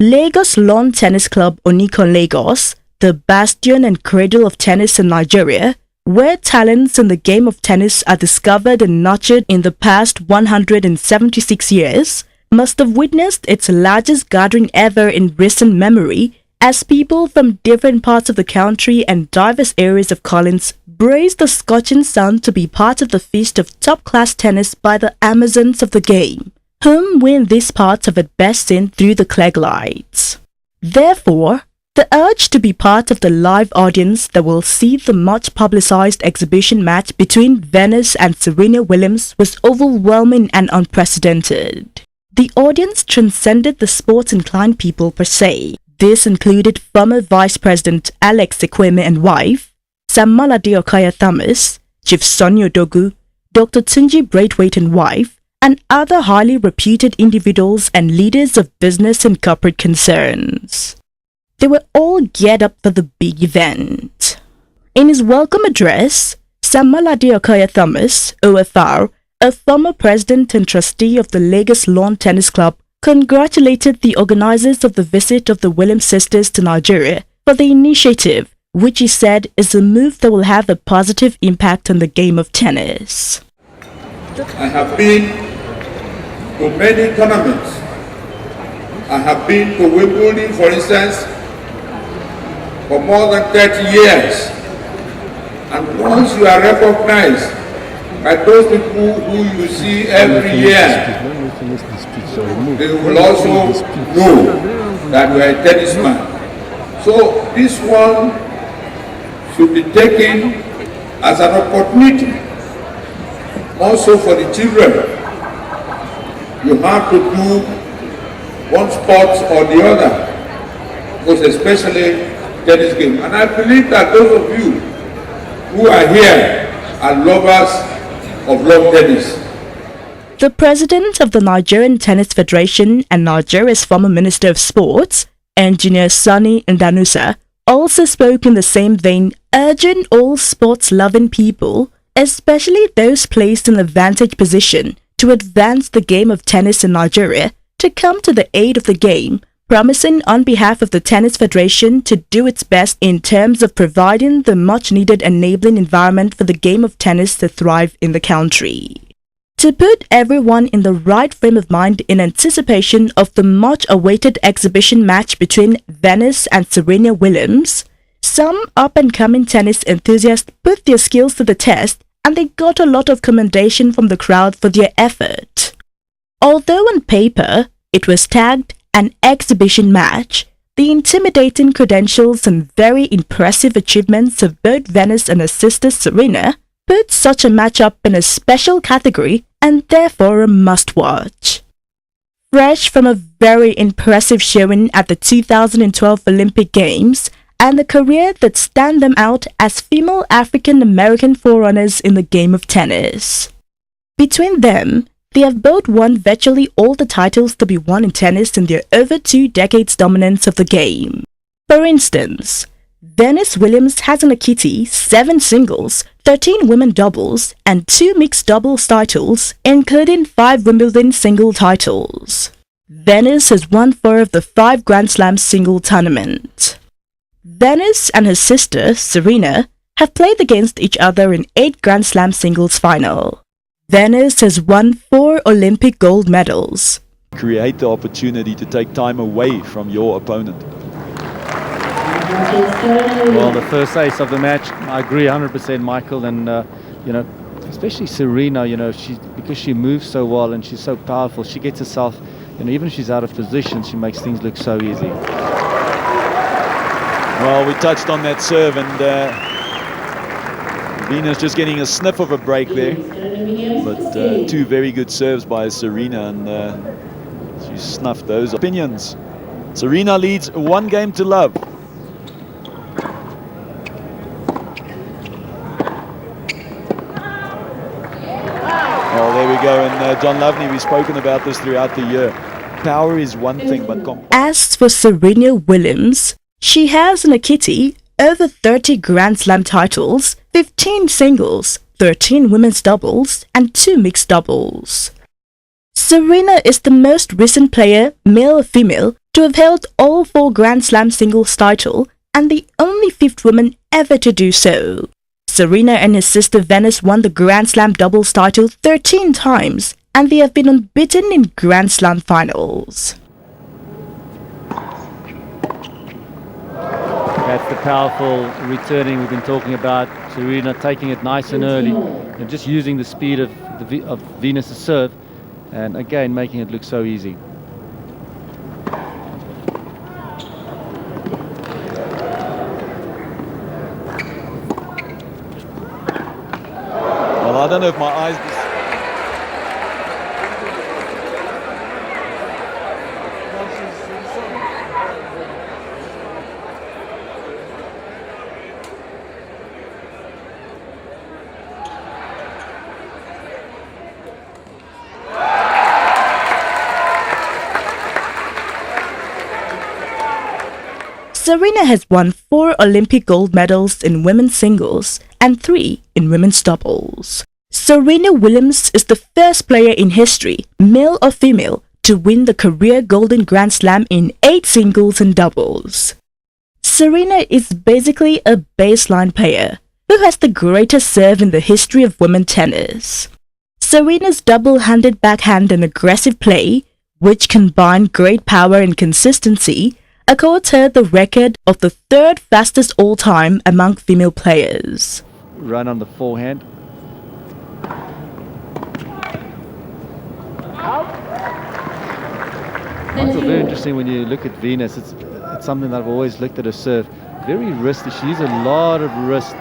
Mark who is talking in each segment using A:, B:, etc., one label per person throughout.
A: Lagos Lawn Tennis Club Onikon Lagos, the bastion and cradle of tennis in Nigeria, where talents in the game of tennis are discovered and nurtured in the past 176 years, must have witnessed its largest gathering ever in recent memory as people from different parts of the country and diverse areas of Collins braced the scorching sun to be part of the feast of top-class tennis by the Amazons of the game, whom we in these parts have at best seen through the Clegg lights. Therefore, the urge to be part of the live audience that will see the much-publicized exhibition match between Venus and Serena Williams was overwhelming and unprecedented. The audience transcended the sports-inclined people per se. This included former Vice President Alex Ekweme and wife, Samalade Okaya Thomas, Chief Sonny Odogu, Dr. Tunji Braithwaite and wife, and other highly reputed individuals and leaders of business and corporate concerns. They were all geared up for the big event. In his welcome address, Samalade Okaya Thomas, OFR, a former president and trustee of the Lagos Lawn Tennis Club, congratulated the organizers of the visit of the Williams sisters to Nigeria for the initiative, which he said is a move that will have a positive impact on the game of tennis.
B: I have been to many tournaments. I have been to Wimbledon, for instance, for more than 30 years. And once you are recognized by those people who you see every year, they will also know that you are a tennis man. So this one should be taken as an opportunity also for the children. You have to do one sport or the other, because especially tennis game. And I believe that those of you who are here are lovers of lawn tennis.
A: The president of the Nigerian Tennis Federation and Nigeria's former Minister of Sports, Engineer Sani Ndanusa, also spoke in the same vein, urging all sports-loving people, especially those placed in a vantage position, to advance the game of tennis in Nigeria, to come to the aid of the game, promising on behalf of the Tennis Federation to do its best in terms of providing the much-needed enabling environment for the game of tennis to thrive in the country. To put everyone in the right frame of mind in anticipation of the much-awaited exhibition match between Venus and Serena Williams, some up-and-coming tennis enthusiasts put their skills to the test and they got a lot of commendation from the crowd for their effort. Although on paper it was tagged an exhibition match, the intimidating credentials and very impressive achievements of both Venus and her sister Serena put such a matchup in a special category and therefore a must-watch. Fresh from a very impressive showing at the 2012 Olympic Games, and a career that stand them out as female African-American forerunners in the game of tennis. Between them, they have both won virtually all the titles to be won in tennis in their over 2 decades dominance of the game. For instance, Venus Williams has in a kitty 7 singles, 13 women doubles, and 2 mixed doubles titles, including 5 Wimbledon single titles. Venus has won 4 of the 5 Grand Slam single tournament. Venus and her sister, Serena, have played against each other in 8 Grand Slam singles final. Venus has won 4 Olympic gold medals.
C: Create the opportunity to take time away from your opponent.
D: Well, the first ace of the match, I agree 100%, Michael, and especially Serena, because she moves so well and she's so powerful, she gets herself, even if she's out of position, she makes things look so easy.
C: Well, we touched on that serve, and Venus just getting a sniff of a break there. But 2 very good serves by Serena, and she snuffed those. Opinions. Serena leads 1 game to love. Oh, there we go. And John Loveney, we've spoken about this throughout the year. Power is one thing, but...
A: As for Serena Williams, she has in a kitty over 30 Grand Slam titles, 15 singles, 13 women's doubles, and 2 mixed doubles. Serena is the most recent player, male or female, to have held all 4 Grand Slam singles title and the only 5th woman ever to do so. Serena and his sister Venus won the Grand Slam doubles title 13 times, and they have been unbeaten in Grand Slam finals.
D: That's the powerful returning we've been talking about. Serena taking it nice and early and just using the speed of Venus' serve, and again making it look so easy.
C: Well, I don't know if my eyes...
A: Serena has won 4 Olympic gold medals in women's singles and 3 in women's doubles. Serena Williams is the first player in history, male or female, to win the career Golden Grand Slam in 8 singles and doubles. Serena is basically a baseline player who has the greatest serve in the history of women's tennis. Serena's double-handed backhand and aggressive play, which combine great power and consistency, accords her the record of the 3rd fastest all-time among female players.
D: Run on the forehand. It's very interesting when you look at Venus. It's something that I've always looked at her serve. Very wristy. She uses a lot of wrist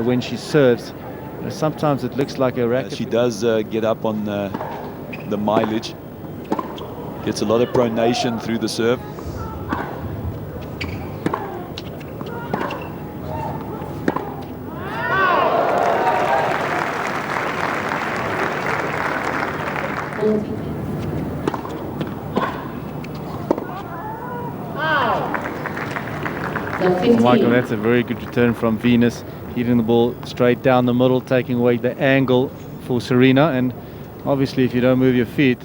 D: when she serves. Sometimes it looks like a racket.
C: She does get up on the mileage. Gets a lot of pronation through the serve.
D: Michael, that's a very good return from Venus, hitting the ball straight down the middle, taking away the angle for Serena, and obviously if you don't move your feet...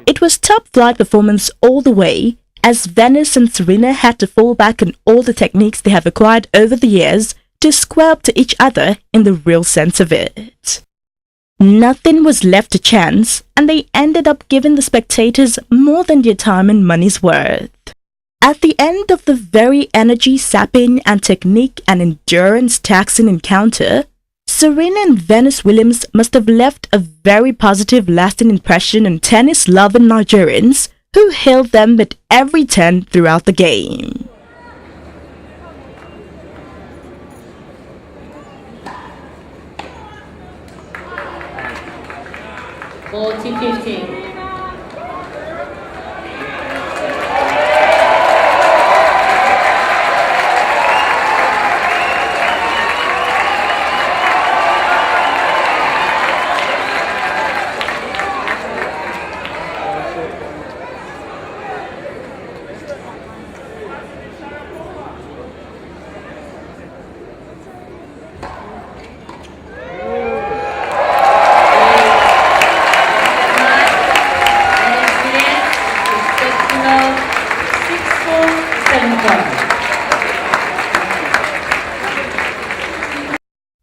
A: It was top flight performance all the way, as Venus and Serena had to fall back on all the techniques they have acquired over the years to square up to each other in the real sense of it. Nothing was left to chance, and they ended up giving the spectators more than their time and money's worth. At the end of the very energy-sapping and technique and endurance-taxing encounter, Serena and Venus Williams must have left a very positive lasting impression on tennis-loving Nigerians who hailed them at every turn throughout the game.
E: T15.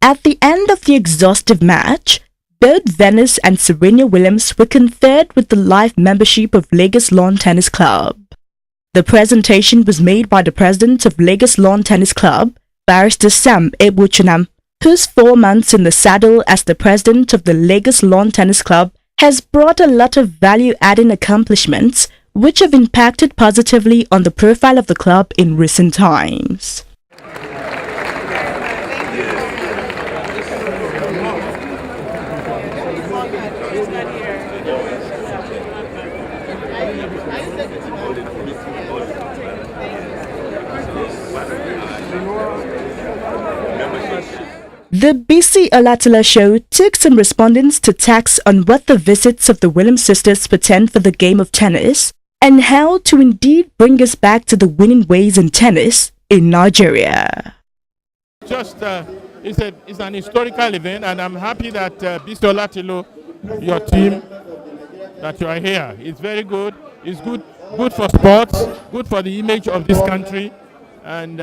A: At the end of the exhaustive match, both Venus and Serena Williams were conferred with the life membership of Lagos Lawn Tennis Club. The presentation was made by the president of Lagos Lawn Tennis Club, Barrister Sam Ebuchinam, whose 4 months in the saddle as the president of the Lagos Lawn Tennis Club has brought a lot of value-adding accomplishments which have impacted positively on the profile of the club in recent times. The BC Olatila show took some respondents to tax on what the visits of the Williams sisters portend for the game of tennis and how to indeed bring us back to the winning ways in tennis in Nigeria.
F: It's an historical event, and I'm happy that BC Olatilo, your team, that you are here. It's very good. It's good good for sports, good for the image of this country, and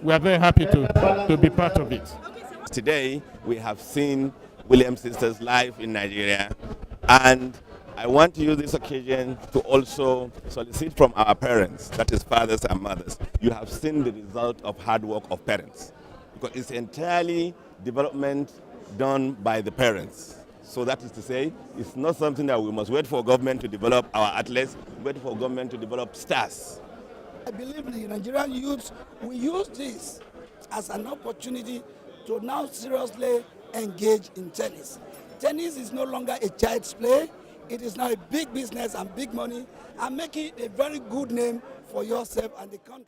F: we are very happy to be part of it.
G: Today, we have seen Williams sisters live in Nigeria, and I want to use this occasion to also solicit from our parents, that is fathers and mothers. You have seen the result of hard work of parents, because it's entirely development done by the parents. So that is to say, it's not something that we must wait for government to develop our athletes, wait for government to develop stars.
H: I believe the Nigerian youths will use this as an opportunity to now seriously engage in tennis. Tennis is no longer a child's play. It is now a big business and big money, and making a very good name for yourself and the country.